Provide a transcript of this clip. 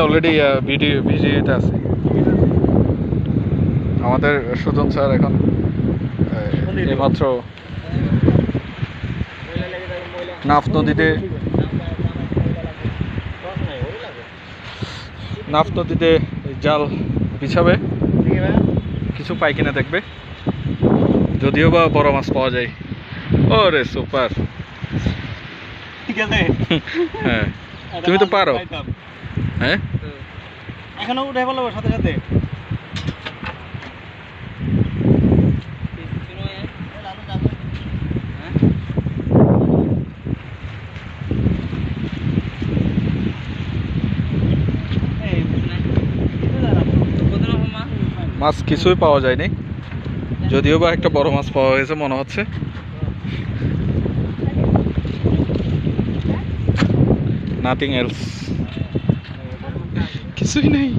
Already ভিডিওতে আছি। আমাদের সুজন স্যার এখন এইমাত্র নাফ নদীতে জাল বিছাবে, কিছু পাই কিনা দেখবে, যদিও বা বড় মাছ পাওয়া যায়। ওরে সুপার, ঠিক আছে। হ্যাঁ তুমি তো পারো। হ্যাঁ এখনো উঠে বলবো সাথে সাথে। মাছ কিছুই পাওয়া যায়নি, যদিও বা একটা বড় মাছ পাওয়া গেছে মনে হচ্ছে। নাথিং এলস, কিছুই নেই।